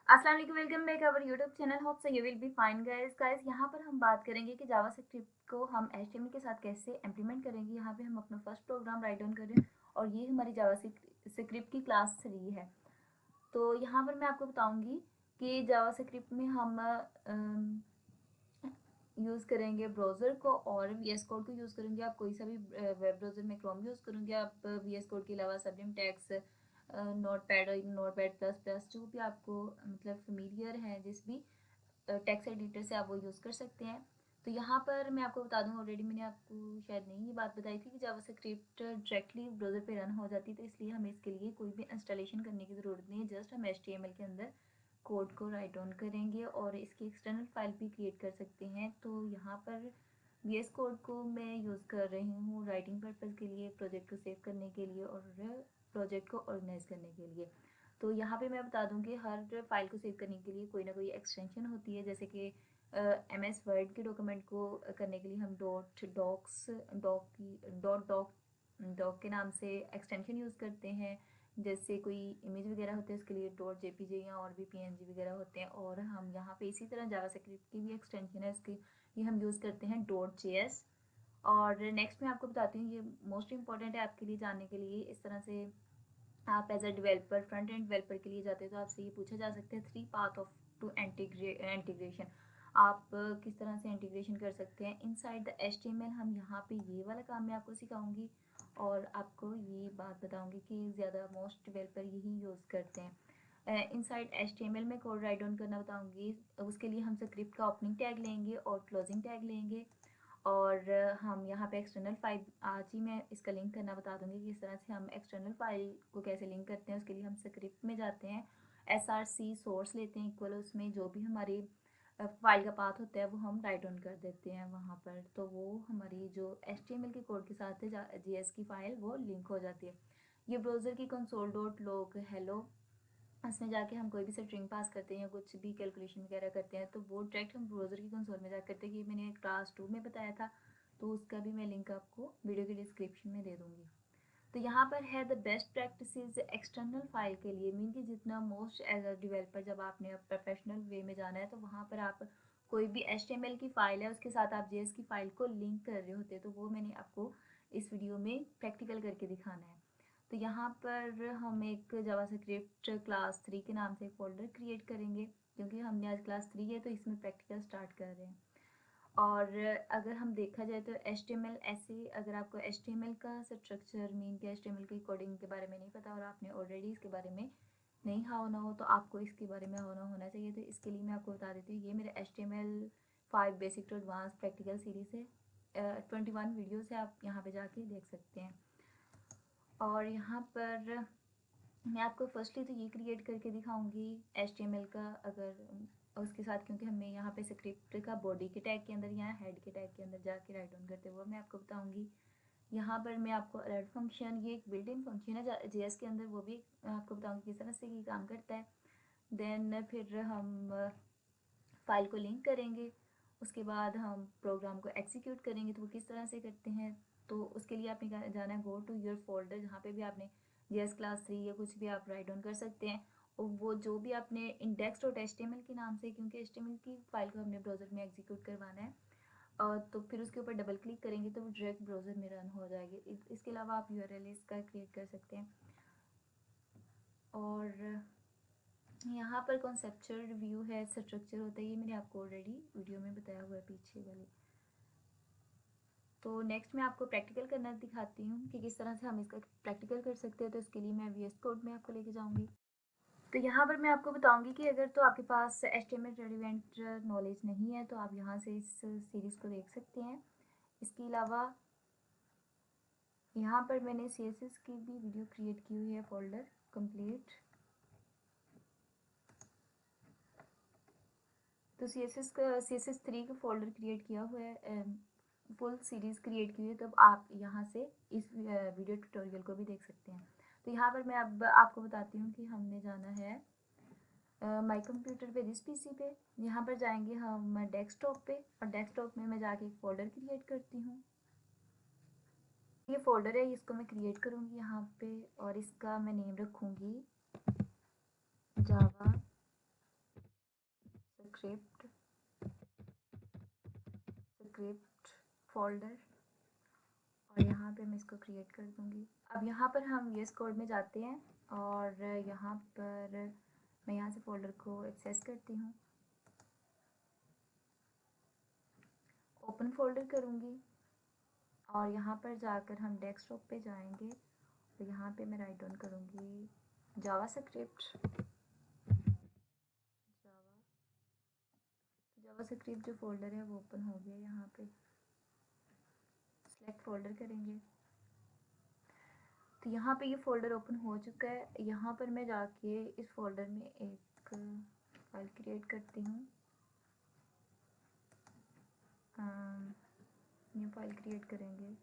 अस्सलाम वालेकुम, welcome back our YouTube channel. Hope so you will be fine guys. यहाँ पर हम बात करेंगे कि जावास्क्रिप्ट को हम एचटीएमएल के साथ कैसे इम्प्लीमेंट करेंगे। यहाँ पे हम अपना फर्स्ट प्रोग्राम राइट डाउन कर रहे हैं और ये हमारी जावास्क्रिप्ट की क्लास 3 है। तो यहाँ पर मैं आपको बताऊंगी कि जावास्क्रिप्ट में हम यूज़ करेंगे ब्राउज़र को और वीएस कोड को यूज़ करेंगे। आप कोई सा भी वेब ब्राउज़र में क्रोम यूज़ करेंगे, आप वीएस कोड के अलावा सबलिम टेक्स्ट, नोटपैड और नोटपैड प्लस प्लस जो भी आपको मतलब फेमिलियर है, जिस भी टेक्स्ट एडिटर से आप वो यूज़ कर सकते हैं। तो यहाँ पर मैं आपको बता दूँ, ऑलरेडी मैंने आपको शायद नहीं ये बात बताई थी कि जावास्क्रिप्ट डायरेक्टली ब्राउज़र पे रन हो जाती है, तो इसलिए हमें इसके लिए कोई भी इंस्टॉलेशन करने की ज़रूरत नहीं है। जस्ट हम एचटीएमएल के अंदर कोड को राइट डाउन करेंगे और इसकी एक्सटर्नल फाइल भी क्रिएट कर सकते हैं। तो यहाँ पर वीएस कोड को मैं यूज़ कर रही हूँ राइटिंग पर्पज़ के लिए, प्रोजेक्ट को सेव करने के लिए और प्रोजेक्ट को ऑर्गेनाइज करने के लिए। तो यहाँ पे मैं बता दूँ कि हर फाइल को सेव करने के लिए कोई ना कोई एक्सटेंशन होती है, जैसे कि एमएस वर्ड के डॉक्यूमेंट को करने के लिए हम डॉक के नाम से एक्सटेंशन यूज़ करते हैं। जैसे कोई इमेज वगैरह होते हैं उसके लिए डॉट जेपीजे या और भी पीएनजी वगैरह होते हैं। और हम यहाँ पे इसी तरह जावास्क्रिप्ट की भी एक्सटेंशन है, इसकी ये हम यूज़ करते हैं डॉट जेएस। और नेक्स्ट मैं आपको बताती हूँ, ये मोस्ट इंपॉर्टेंट है आपके लिए जानने के लिए। इस तरह से आप as a developer, front end developer के लिए जाते हैं तो आपसे ये पूछा जा सकता है three path of to integration. आप किस तरह से इंटीग्रेशन कर सकते हैं इनसाइड द एचटीएमएल। हम यहाँ पे ये वाला काम मैं आपको सिखाऊंगी और आपको ये बात बताऊंगी कि ज़्यादा मोस्ट डेवलपर यही यूज़ करते हैं। इनसाइड एचटीएमएल में कोड राइट डाउन करना बताऊंगी। उसके लिए हम स्क्रिप्ट का ओपनिंग टैग लेंगे और क्लोजिंग टैग लेंगे। और हम यहाँ पे एक्सटर्नल फाइल, आज ही मैं इसका लिंक करना बता दूंगी कि इस तरह से हम एक्सटर्नल फाइल को कैसे लिंक करते हैं। उसके लिए हम स्क्रिप्ट में जाते हैं, src सोर्स लेते हैं इक्वल, उसमें जो भी हमारी फाइल का पाथ होता है वो हम राइट डाउन कर देते हैं वहाँ पर। तो वो हमारी जो एचटीएमएल के कोड के साथ है जेएस की फाइल वो लिंक हो जाती है। ये ब्राउज़र की कंसोल डॉट लॉग हेलो, इसमें जाके हम कोई भी स्ट्रिंग पास करते हैं या कुछ भी कैलकुलेशन वगैरह करते हैं तो वो डायरेक्ट हम ब्राउज़र की कंसोल में जाकर करते हैं। कि मैंने क्लास 2 में बताया था, तो उसका भी मैं लिंक आपको वीडियो के डिस्क्रिप्शन में दे दूँगी। तो यहाँ पर है the best practices external file के लिए। मीन कि जितना मोस्ट एज अ डेवलपर जब आपने प्रोफेशनल वे में जाना है तो वहाँ पर आप कोई भी एचटीएमएल की फाइल है उसके साथ आप जेएस की फाइल को लिंक कर रहे होते हैं, तो वो मैंने आपको इस वीडियो में प्रैक्टिकल करके दिखाना है। तो यहाँ पर हम एक जावास्क्रिप्ट क्लास 3 के नाम से एक फोल्डर क्रिएट करेंगे, क्योंकि हमने आज क्लास 3 है तो इसमें प्रैक्टिकल स्टार्ट कर रहे हैं। और अगर हम देखा जाए तो एचटीएमएल ऐसे, अगर आपको एचटीएमएल का स्ट्रक्चर मीन के एचटीएमएल की कोडिंग के बारे में नहीं पता और आपने ऑलरेडी इसके बारे में नहीं होना हो, तो आपको इसके बारे में होना चाहिए। तो इसके लिए मैं आपको बता देती हूँ, ये मेरे HTML 5 basic to advance practical series है। 21 वीडियोस है, आप यहाँ पे जाके देख सकते हैं। और यहाँ पर मैं आपको फर्स्टली तो ये क्रिएट करके दिखाऊंगी एचटीएमएल का, अगर उसके साथ, क्योंकि हमें यहाँ पे स्क्रिप्ट का बॉडी के टैग के अंदर या हेड के टैग के अंदर जाके राइट डाउन करते हुए मैं आपको बताऊंगी। यहाँ पर मैं आपको अलर्ट फंक्शन, ये एक बिल्ट इन फंक्शन है जेएस के अंदर, वो भी आपको बताऊंगी किस तरह से ये काम करता है। देन फिर हम फाइल को लिंक करेंगे, उसके बाद हम प्रोग्राम को एग्जीक्यूट करेंगे। तो वो किस तरह से करते हैं, तो उसके लिए आपने जाना है गो टू योर फोल्डर, जहाँ पे भी आपने जेएस क्लास 3 या कुछ भी आप राइट डाउन कर सकते हैं। और वो जो भी आपने इंडेक्स डॉट एचटीएमएल के नाम से, क्योंकि एचटीएमएल की फाइल को हमने ब्राउज़र में एग्जीक्यूट करवाना है, और तो फिर उसके ऊपर डबल क्लिक करेंगे तो वो डायरेक्ट ब्राउज़र में रन हो जाएगी। इसके अलावा आप यूआरएल इसका क्रिएट कर सकते हैं। और यहाँ पर कॉन्सेप्चुअल रिव्यू है, स्ट्रक्चर होता है, ये मैंने आपको ऑलरेडी वीडियो में बताया हुआ है पीछे वाली। तो नेक्स्ट मैं आपको प्रैक्टिकल करना दिखाती हूँ कि किस तरह से हम इसका प्रैक्टिकल कर सकते हैं। तो इसके लिए मैं वीएस कोड में आपको लेके जाऊँगी। तो यहाँ पर मैं आपको बताऊँगी कि अगर तो आपके पास एचटीएमएल रेलिवेंट नॉलेज नहीं है तो आप यहाँ से इस सीरीज़ को देख सकते हैं। इसके अलावा यहाँ पर मैंने सीएसएस की भी वीडियो क्रिएट की हुई है, फोल्डर कंप्लीट। तो सीएसएस 3 का फोल्डर क्रिएट किया हुआ है, फुल सीरीज़ क्रिएट की हुई है, तब आप यहाँ से इस वीडियो ट्यूटोरियल को भी देख सकते हैं। तो यहाँ पर मैं अब आपको बताती हूँ कि हमने जाना है माई कंप्यूटर पे, जिस पीसी पे। यहाँ पर जाएंगे हम डेस्कटॉप पे, और डेस्कटॉप में मैं जाके एक फ़ोल्डर क्रिएट करती हूँ। ये फ़ोल्डर है, इसको मैं क्रिएट करूँगी यहाँ पे, और इसका मैं नेम रखूँगी जावा स्क्रिप्ट फोल्डर, और यहाँ पे मैं इसको क्रिएट कर दूँगी। अब यहाँ पर हम VS कोड में जाते हैं और यहाँ पर मैं यहाँ से फोल्डर को एक्सेस करती हूँ, ओपन फोल्डर करूँगी और यहाँ पर जाकर हम डेस्कटॉप पे जाएंगे। तो यहाँ पे मैं राइट डाउन करूँगी जावास्क्रिप्ट जो फोल्डर है वो ओपन हो गया। यहाँ पे सेलेक्ट फोल्डर करेंगे तो यहाँ पे ये फोल्डर ओपन हो चुका है। यहाँ पर मैं जाके इस फोल्डर में एक फाइल क्रिएट करती हूँ, न्यू फाइल क्रिएट करेंगे।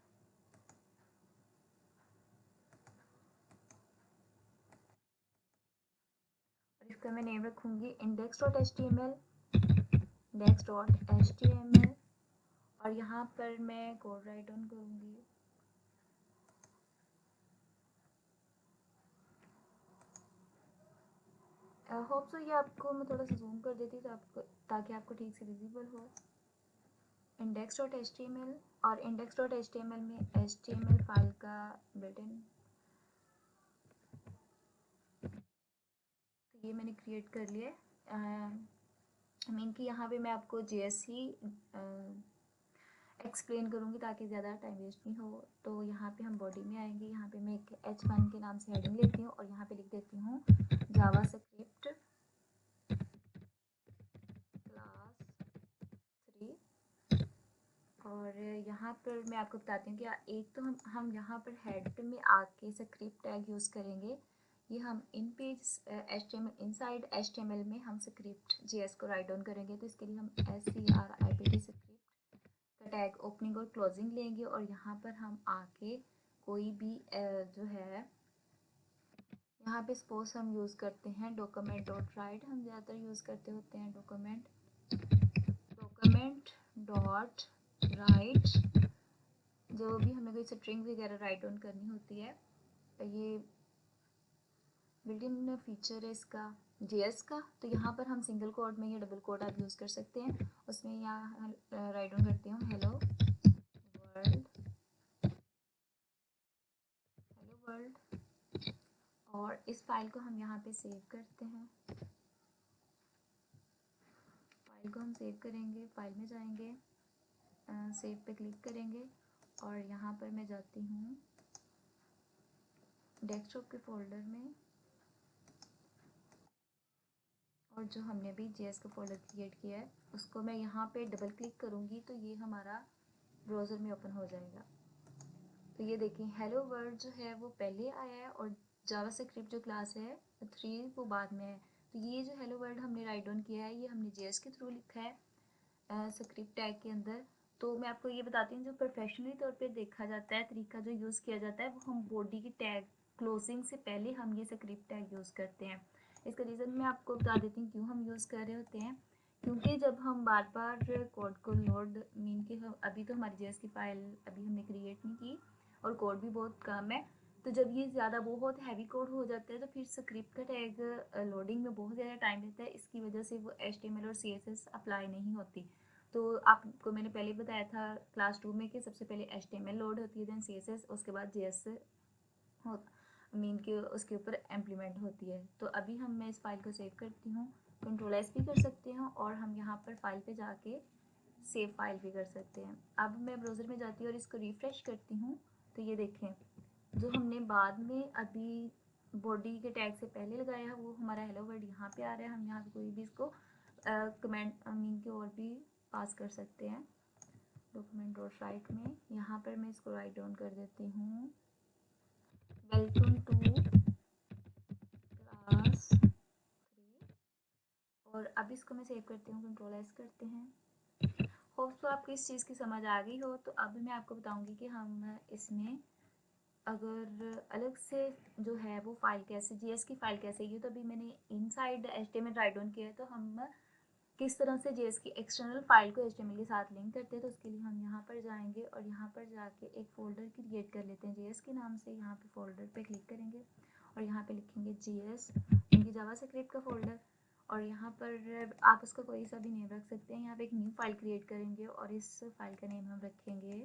और इसका मैं नेम रखूँगी index.html और यहाँ पर मैं कोड राइट डाउन करूँगी। होप सो ये आपको मैं थोड़ा सा जूम कर देती ताकि आपको ठीक से विजिबल हो। index.html और index.html में HTML फाइल का बिल्ट-इन, तो ये मैंने क्रिएट कर लिया। मीन कि यहाँ पे मैं आपको JS ही एक्सप्लेन करूँगी ताकि ज़्यादा टाइम वेस्ट नहीं हो। तो यहाँ पे हम बॉडी में आएंगे, यहाँ पे मैं एक H1 के नाम से हेडिंग लेती हूँ और यहाँ पे लिख देती हूँ जावास्क्रिप्ट क्लास 3। और यहाँ पर मैं आपको बताती हूँ कि एक तो हम यहाँ पर हेड में आके स्क्रिप्ट टैग यूज़ करेंगे। ये हम इन पेज HTML इनसाइड HTML में हम स्क्रिप्ट JS को राइट डाउन करेंगे। तो इसके लिए हम SCRIPT स्क्रिप्ट का टैग ओपनिंग और क्लोजिंग लेंगे और यहाँ पर हम आके कोई भी जो है, यहाँ पे सपोज हम यूज़ करते हैं डॉक्यूमेंट डॉट राइट, हम ज़्यादातर यूज़ करते होते हैं डॉक्यूमेंट डॉट राइट। जो भी हमें कोई स्ट्रिंग वगैरह राइट डाउन करनी होती है, ये बिल्ट इन फीचर है इसका JS का। तो यहाँ पर हम सिंगल कोड में या डबल कोड आप यूज़ कर सकते हैं। उसमें यहाँ राइट डाउन करती हूँ हेलो वर्ल्ड और इस फाइल को हम यहाँ पे सेव करते हैं। फाइल को हम सेव करेंगे, फाइल में जाएंगे, सेव पे क्लिक करेंगे और यहाँ पर मैं जाती हूँ डेस्कटॉप के फोल्डर में और जो हमने भी JS का फोल्डर क्रिएट किया है उसको मैं यहाँ पे डबल क्लिक करूँगी तो ये हमारा ब्राउज़र में ओपन हो जाएगा। तो ये देखें हेलो वर्ल्ड जो है वो पहले आया है और जावास्क्रिप्ट जो क्लास है 3 वो बाद में है। तो ये जो हेलो वर्ल्ड हमने राइट डाउन किया है ये हमने JS के थ्रू लिखा है स्क्रिप्ट टैग के अंदर। तो मैं आपको ये बताती हूँ जो प्रोफेशनली तौर पे देखा जाता है तरीका जो यूज़ किया जाता है वो हम बॉडी की टैग क्लोजिंग से पहले हम ये स्क्रिप्ट टैग यूज़ करते हैं। इसका रीज़न मैं आपको बता देती हूँ क्यों हम यूज़ कर रहे होते हैं, क्योंकि जब हम बार बार कोड को लोड मीन कि हम अभी तो हमारी JS की फ़ाइल अभी हमने क्रिएट नहीं की और कोड भी बहुत कम है। तो जब ये ज़्यादा बहुत हैवी कोड हो जाता है तो फिर स्क्रिप्ट का टैग लोडिंग में बहुत ज़्यादा टाइम लेता है। इसकी वजह से वो HTML और CSS अप्लाई नहीं होती। तो आपको मैंने पहले बताया था क्लास 2 में कि सबसे पहले HTML लोड होती है, देन CSS, उसके बाद JS हो मीन कि उसके ऊपर इम्प्लीमेंट होती है। तो अभी मैं इस फाइल को सेव करती हूँ, Ctrl+S भी कर सकते हैं और हम यहाँ पर फाइल पे जाके सेव फाइल भी कर सकते हैं। अब मैं ब्राउज़र में जाती हूँ और इसको रिफ़्रेश करती हूँ तो ये देखें जो हमने बाद में अभी बॉडी के टैग से पहले लगाया है वो हमारा हेलो वर्ल्ड यहाँ पे आ रहा है। हम यहाँ पे कोई भी इसको कमेंट मीन के और भी पास कर सकते हैं डॉक्यूमेंट डॉट राइट में। यहाँ पर मैं इसको राइट डाउन कर देती हूँ वेलकम टू क्लास 3 और अब इसको मैं सेव करती हूँ, Ctrl+S करते हैं। होप तो आपको इस चीज़ की समझ आ गई हो। तो अब मैं आपको बताऊँगी कि हम इसमें अगर अलग से जो है वो फाइल कैसे JS की फ़ाइल कैसे, ये तो अभी मैंने इनसाइड HTML राइट डाउन किया है। तो हम किस तरह से JS की एक्सटर्नल फाइल को HTML के साथ लिंक करते हैं, तो उसके लिए हम यहाँ पर जाएंगे और यहाँ पर जाके एक फ़ोल्डर क्रिएट कर लेते हैं JS के नाम से। यहाँ पे फ़ोल्डर पे क्लिक करेंगे और यहाँ पे लिखेंगे JS, इनकी जावास्क्रिप्ट का फ़ोल्डर और यहाँ पर आप उसका कोई सा भी नेम रख सकते हैं। यहाँ पे एक न्यू फाइल क्रिएट करेंगे और इस फाइल का नेम हम रखेंगे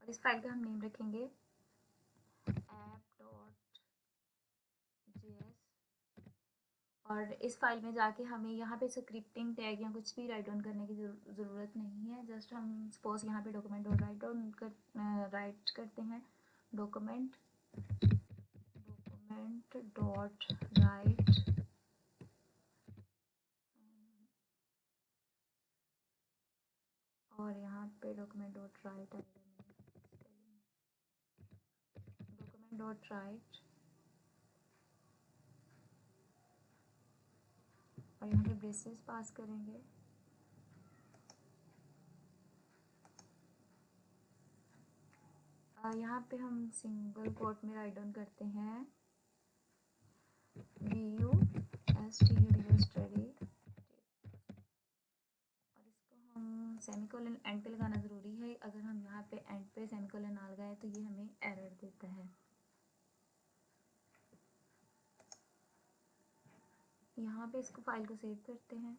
और इस फाइल का हम नेम रखेंगे app.js। और इस फाइल में जाके हमें यहाँ पे स्क्रिप्टिंग टैग या कुछ भी राइट डाउन करने की ज़रूरत नहीं है। जस्ट हम सपोज यहाँ पे document dot write down right करते हैं डॉक्यूमेंट डॉट राइट और यहाँ पे document dot right document dot right और यहाँ पे ब्रेसेस पास करेंगे। यहाँ पे हम सिंगल कोट में राइट डाउन करते हैं VUSTUDS स्टडी और इसको हम सेमीकोलन एंड पे लगाना ज़रूरी है। अगर हम यहाँ पे एंड पे सेमीकोलन ना लगाए तो ये हमें एरर देता है। यहाँ पे इसको फाइल को सेव करते हैं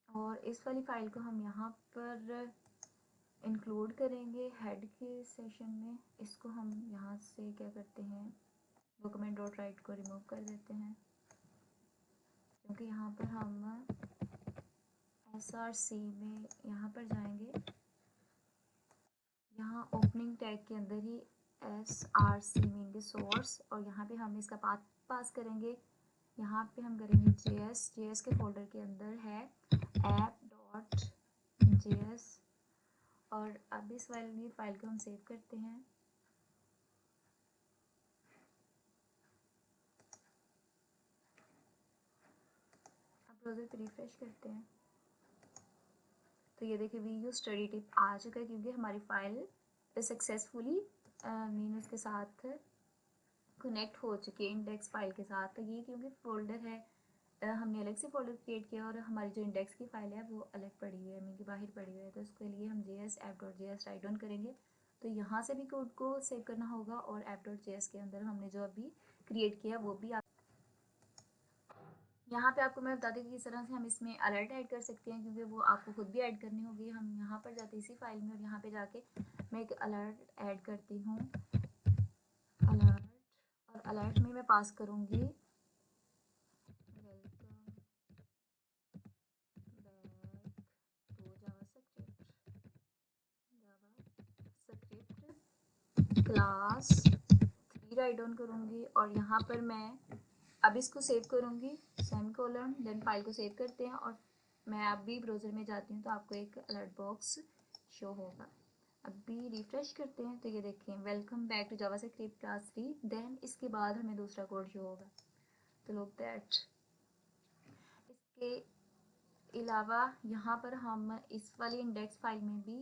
और इस वाली फाइल को हम यहाँ पर इंक्लूड करेंगे हेड के सेशन में। इसको हम यहाँ से क्या करते हैं डॉक्यूमेंट डॉट राइट को रिमूव कर देते हैं क्योंकि यहाँ पर हम SRC में यहाँ पर जाएंगे। यहाँ ओपनिंग टैग के अंदर ही SRC मीन सोर्स और यहाँ पे हम इसका पाथ पास करेंगे। यहाँ पे हम करेंगे JS के फोल्डर के अंदर है app.js और अब इस वाली फाइल को हम सेव करते हैं। अब ब्राउज़र पे रिफ्रेश करते हैं तो ये देखिए VU स्टडी टिप आ चुका है क्योंकि हमारी फाइल सक्सेसफुली मीन उसके साथ कनेक्ट हो चुकी है इंडेक्स फाइल के साथ। तो ये क्योंकि फोल्डर है हमने अलग से फोल्डर क्रिएट किया और हमारी जो इंडेक्स की फाइल है वो अलग पड़ी हुई है मीन की बाहर पड़ी हुई है। तो उसके लिए हम JS app.js राइट डाउन करेंगे तो यहाँ से भी कोड को सेव करना होगा और app.js के अंदर हमने जो अभी क्रिएट किया वो भी यहाँ पे आपको मैं बता दूँ कि किस तरह से हम इसमें अलर्ट ऐड कर सकते हैं क्योंकि वो आपको खुद भी ऐड करनी होगी। हम यहाँ पर जाते इसी फाइल में और यहाँ पे जाके मैं एक अलर्ट ऐड करती हूँ अलर्ट और अलर्ट में मैं पास करूँगी क्लास 3 राइट डाउन करूँगी और यहाँ पर मैं अब इसको सेव करूँगी सेमीकोलन देन फाइल को सेव करते हैं और मैं अब भी ब्राउज़र में जाती हूँ तो आपको एक अलर्ट बॉक्स शो होगा। अब भी रिफ्रेश करते हैं तो ये देखें welcome back to JavaScript class 3 then इसके बाद हमें दूसरा कोड शो होगा। तो लुक दैट इसके अलावा यहाँ पर हम इस वाली इंडेक्स फाइल में भी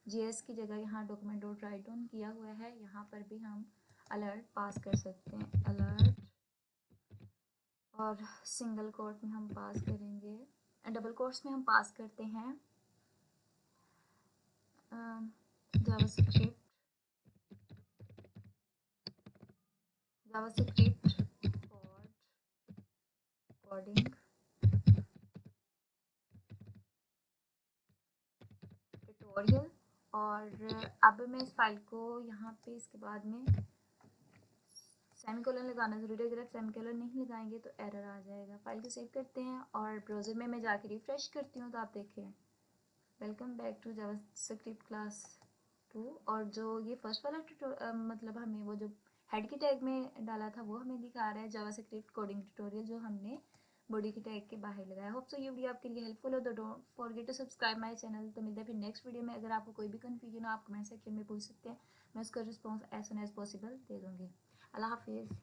JS की जगह यहाँ डॉक्यूमेंट डॉट राइट डाउन किया हुआ है। यहाँ पर भी हम अलर्ट पास कर सकते हैं अलर्ट और सिंगल कोट में हम पास करेंगे डबल कोट्स में हम पास करते हैं जावास्क्रिप्ट फॉर कोडिंग ट्यूटोरियल और अब मैं इस फाइल को यहाँ पे इसके बाद में सेमीकोलन लगाना ज़रूरी है। अगर आप सेमीकोलन नहीं लगाएंगे तो एरर आ जाएगा। फाइल को सेव करते हैं और ब्राउज़र में मैं जाके रिफ्रेश करती हूँ तो आप देखें welcome back to JavaScript class 2 और जो ये फर्स्ट वाला मतलब हमें वो जो हेड के टैग में डाला था वो हमें दिखा रहा है जावास्क्रिप्ट कोडिंग ट्यूटोरियल जो हमने बॉडी के टैग के बाहर लगाया। होप सो ये वीडियो आपके लिए हेल्पफुल हो तो don't forget to subscribe my channel. तो मिलते हैं फिर नेक्स्ट वीडियो में। अगर आपको कोई भी कन्फ्यूजन हो आप कमेंट सेक्शन में पूछ सकते हैं, मैं उसका response as soon as possible दे दूँगी। अल्लाह हाफिज़।